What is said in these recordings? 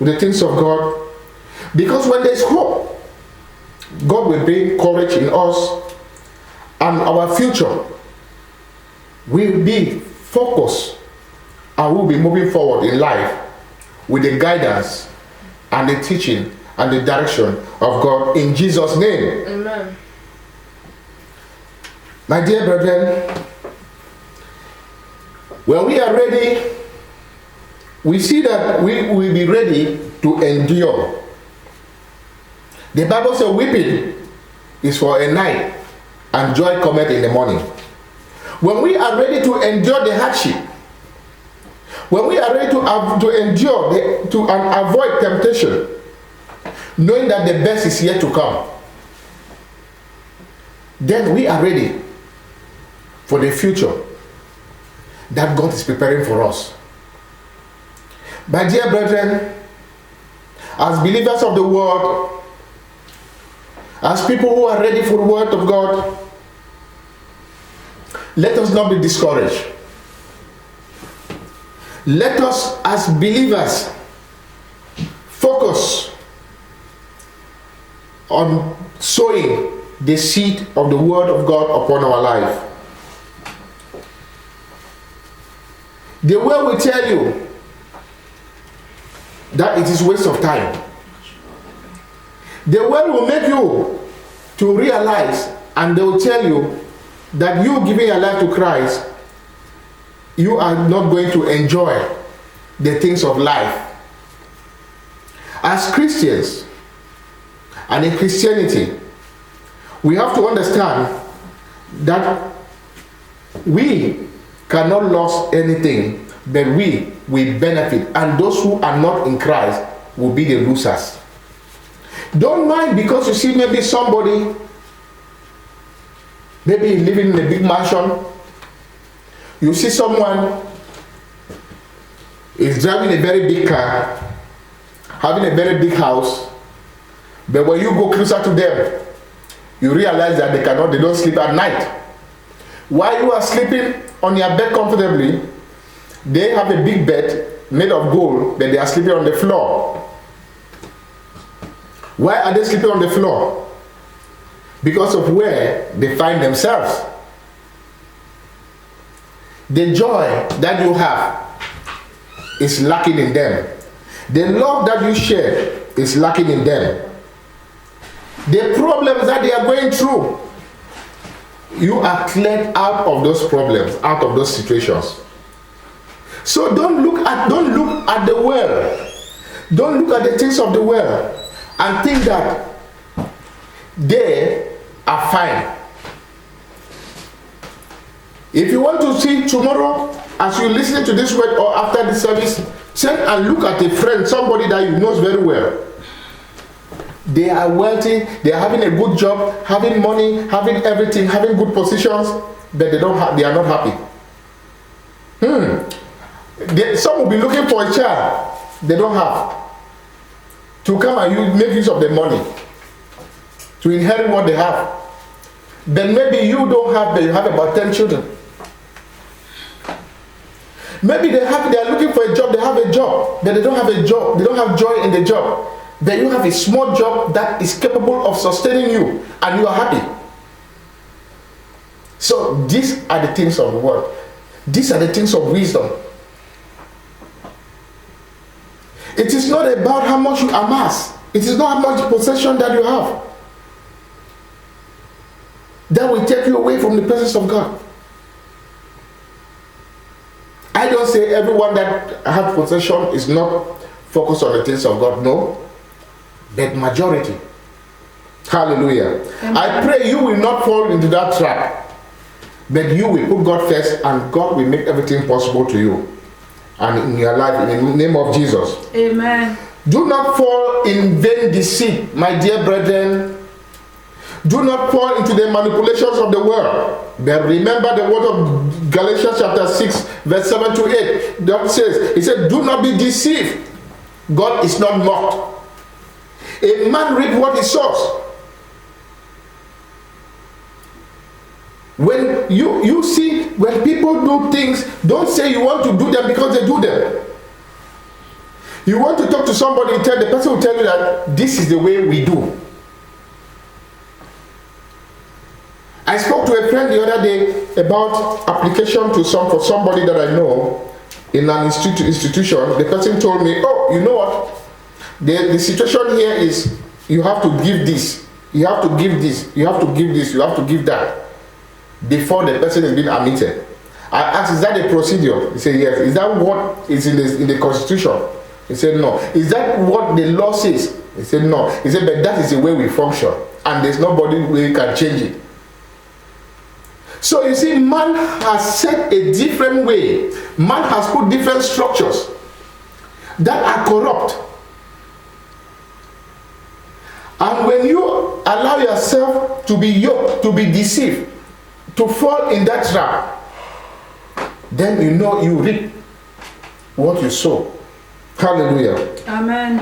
with the things of God. Because when there's hope, God will bring courage in us, and our future will be focused, and we'll be moving forward in life with the guidance and the teaching and the direction of God in Jesus' name. Amen. My dear brethren, when we are ready, we see that we will be ready to endure. The Bible says weeping is for a night and joy cometh in the morning. When we are ready to endure the hardship, when we are ready to endure and avoid temptation, knowing that the best is yet to come, then we are ready for the future that God is preparing for us. My dear brethren, as believers of the world, as people who are ready for the word of God, let us not be discouraged. Let us, as believers, focus on sowing the seed of the word of God upon our life. The world will tell you that it is waste of time. The world will make you to realize, and they will tell you that you giving your life to Christ, you are not going to enjoy the things of life. As Christians and in Christianity, we have to understand that we cannot lose anything, but we will benefit, and those who are not in Christ will be the losers. Don't mind because you see maybe somebody, maybe living in a big mansion, you see someone is driving a very big car, having a very big house, but when you go closer to them, you realize that they don't sleep at night. While you are sleeping on your bed comfortably, they have a big bed made of gold, but they are sleeping on the floor. Why are they sleeping on the floor? Because of where they find themselves. The joy that you have is lacking in them. The love that you share is lacking in them. The problems that they are going through, you are cleared out of those problems, out of those situations. So don't look at the world. Don't look at the things of the world and think that they are fine. If you want to see tomorrow, as you listen to this word or after the service, send and look at a friend, somebody that you know very well. They are wealthy, they are having a good job, having money, having everything, having good positions, but they are not happy. Some will be looking for a child they don't have, to come and make use of the money, to inherit what they have. Then maybe you don't have, but you have about 10 children. Maybe they are looking for a job, they have a job, but they don't have a job, they don't have joy in the job. Then you have a small job that is capable of sustaining you, and you are happy. So these are the things of the world. These are the things of wisdom. It is not about how much you amass. It is not how much possession that you have that will take you away from the presence of God. I don't say everyone that has possession is not focused on the things of God. No. But majority. Hallelujah. Amen. I pray you will not fall into that trap, but you will put God first, and God will make everything possible to you and in your life, in the name of Jesus. Amen. Do not fall in vain deceit, my dear brethren. Do not fall into the manipulations of the world, but remember the word of Galatians chapter 6 verse 7 to 8. God says, he said, do not be deceived. God is not mocked. A man reaps what he sows. When you see, when people do things, don't say you want to do them because they do them. You want to talk to somebody, the person will tell you that this is the way we do. I spoke to a friend the other day about application for somebody that I know in an institution. The person told me, oh, you know what? The situation here is you have to give this, you have to give this, you have to give this, you have to give that before the person is being admitted. I asked, is that a procedure? He said, yes. Is that what is in the constitution? He said, no. Is that what the law says? He said, no. He said, but that is the way we function, and there's nobody who can change it. So you see, man has set a different way. Man has put different structures that are corrupt. And when you allow yourself to be yoked, to be deceived, to fall in that trap, then you know you reap what you sow. Hallelujah. Amen.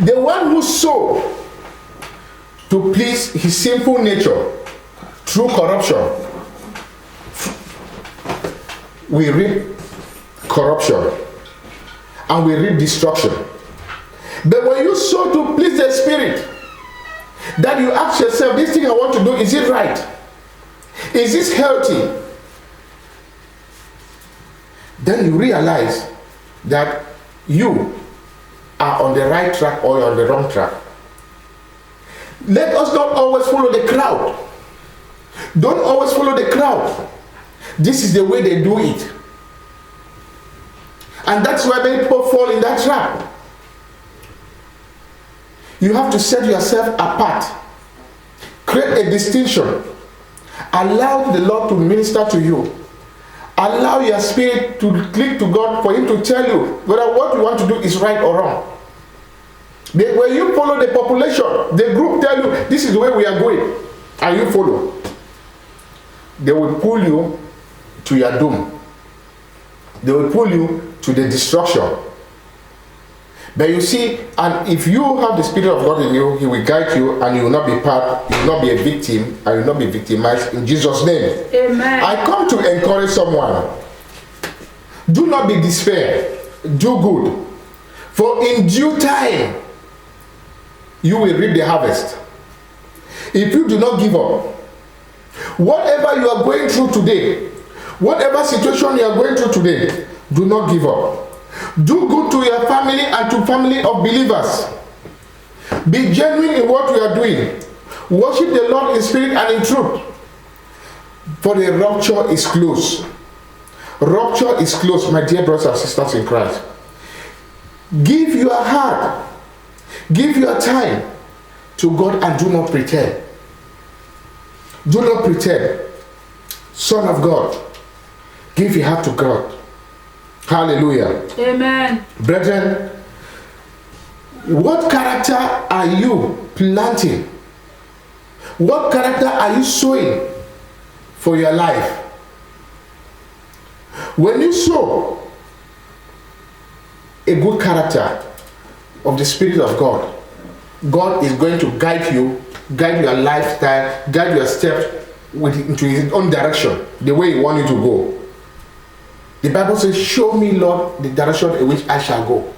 The one who sow to please his sinful nature through corruption, we reap corruption and we reap destruction. But when you sow to please the Spirit, that you ask yourself, this thing I want to do, is it right? Is this healthy? Then you realize that you are on the right track or you're on the wrong track. Let us not always follow the crowd. Don't always follow the crowd. This is the way they do it. And that's why many people fall in that trap. You have to set yourself apart. Create a distinction. Allow the Lord to minister to you. Allow your spirit to click to God for Him to tell you whether what you want to do is right or wrong. But when you follow the population, the group tell you this is the way we are going, and you follow, they will pull you to your doom. They will pull you to the destruction. But you see, and if you have the Spirit of God in you, He will guide you, and you will not be you will not be a victim, and you will not be victimized in Jesus' name. Amen. I come to encourage someone. Do not be despair. Do good. For in due time, you will reap the harvest. If you do not give up, whatever you are going through today, whatever situation you are going through today, do not give up. Do good to your family and to family of believers. Be genuine in what you are doing. Worship the Lord in spirit and in truth. For the rupture is close. Rupture is close, my dear brothers and sisters in Christ. Give your heart, give your time to God, and do not pretend. Do not pretend. Son of God, give your heart to God. Hallelujah. Amen. Brethren, what character are you planting? What character are you sowing for your life? When you sow a good character of the Spirit of God, God is going to guide you, guide your lifestyle, guide your steps into His own direction, the way He wants you to go. The Bible says, show me, Lord, the direction in which I shall go.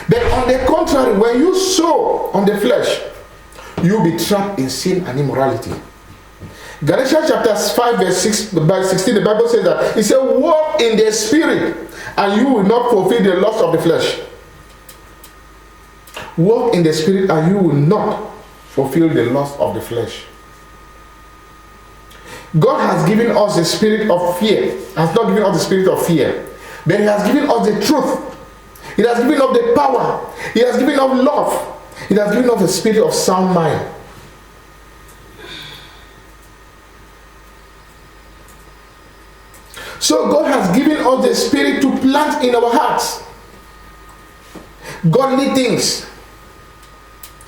But on the contrary, when you sow on the flesh, you'll be trapped in sin and immorality. Galatians chapter 5 verse 16, the Bible says that. It says, walk in the Spirit, and you will not fulfill the lust of the flesh. Walk in the Spirit, and you will not fulfill the lust of the flesh. God has given us the spirit of fear. Has not given us the spirit of fear, but He has given us the truth. He has given us the power. He has given us love. He has given us the spirit of sound mind. So God has given us the spirit to plant in our hearts godly things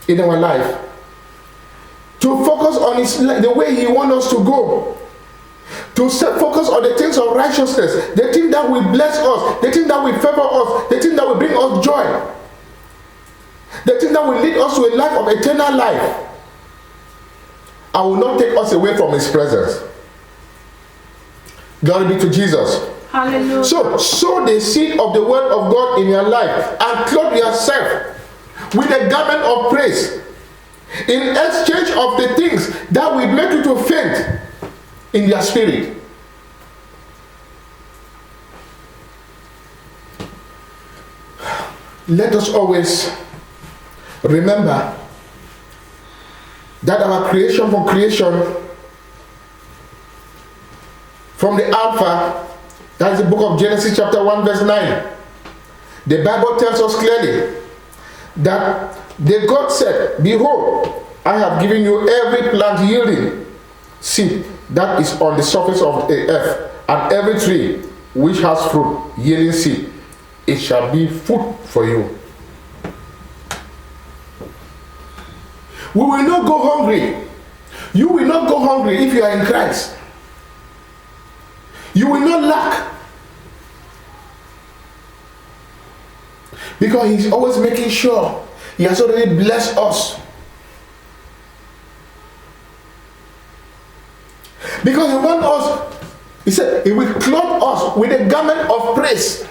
in our life, to focus on the way He wants us to go, to focus on the things of righteousness, the things that will bless us, the things that will favor us, the things that will bring us joy, the things that will lead us to a life of eternal life, and will not take us away from His presence. Glory be to Jesus. Hallelujah. So, sow the seed of the word of God in your life and clothe yourself with a garment of praise in exchange of the things that will make you to faint in your spirit. Let us always remember that our creation from the Alpha, that is the book of Genesis chapter 1 verse 9. The Bible tells us clearly that the God said, behold, I have given you every plant yielding seed that is on the surface of the earth, and every tree which has fruit yielding seed. It shall be food for you. We will not go hungry. You will not go hungry if you are in Christ. You will not lack. Because He's always making sure He has already blessed us. Because He wants us, He said, He will clothe us with a garment of praise.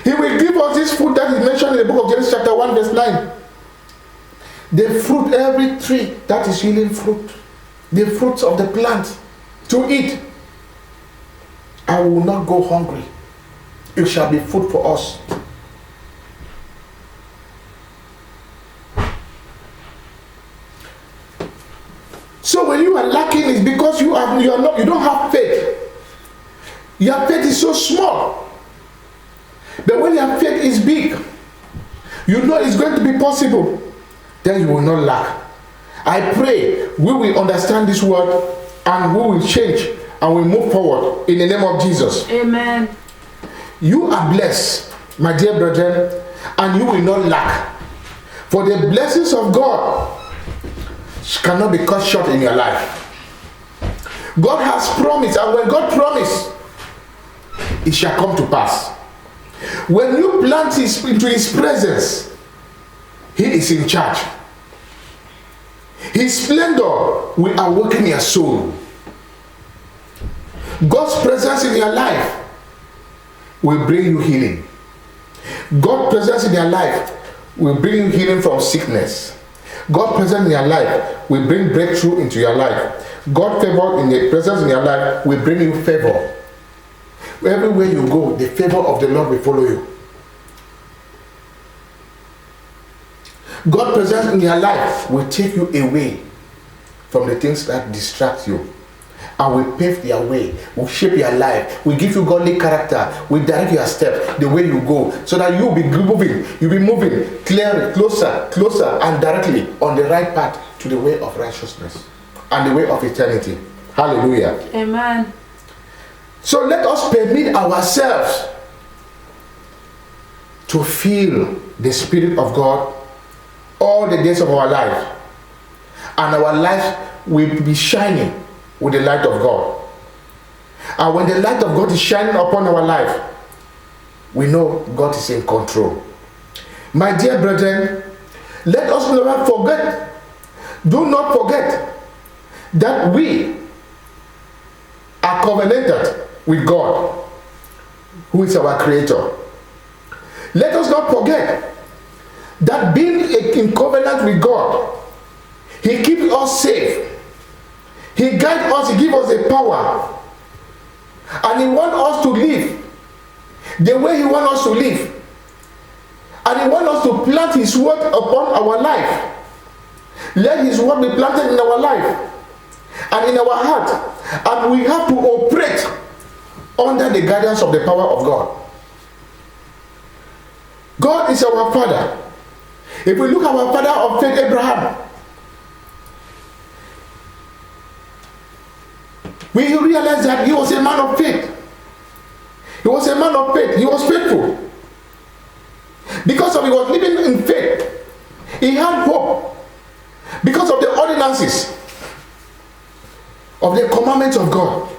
He will give us this food that is mentioned in the book of Genesis chapter 1 verse 9. The fruit, every tree that is yielding fruit, the fruits of the plant to eat. I will not go hungry. It shall be food for us. So when you are lacking, it's because you don't have faith. Your faith is so small. But when your faith is big, you know it's going to be possible, then you will not lack. I pray we will understand this word and we will change and we move forward in the name of Jesus. Amen. You are blessed, my dear brethren, and you will not lack. For the blessings of God cannot be cut short in your life. God has promised, and when God promised, it shall come to pass. When you plant into His presence, He is in charge. His splendor will awaken your soul. God's presence in your life will bring you healing. God's presence in your life will bring you healing from sickness. God's presence in your life will bring breakthrough into your life. God's favor in the presence in your life will bring you favor. Everywhere you go, the favor of the Lord will follow you. God's presence in your life will take you away from the things that distract you, and will pave their way, will shape your life, will give you godly character, will direct your steps the way you go, so that you'll be moving clearly, closer and directly on the right path to the way of righteousness and the way of eternity. Hallelujah. Amen. So let us permit ourselves to feel the Spirit of God all the days of our life, and our life will be shining with the light of God. And when the light of God is shining upon our life, we know God is in control. My dear brethren, let us never forget, do not forget that we are covenanted with God, who is our Creator. Let us not forget that being in covenant with God, He keeps us safe. He guides us, He gives us the power. And He wants us to live the way He wants us to live. And He wants us to plant His word upon our life. Let His word be planted in our life and in our heart. And we have to operate under the guidance of the power of God. God is our Father. If we look at our father of faith, Abraham, we realize that he was a man of faith. He was a man of faith. He was faithful. Because of he was living in faith, he had hope. Because of the ordinances of the commandments of God.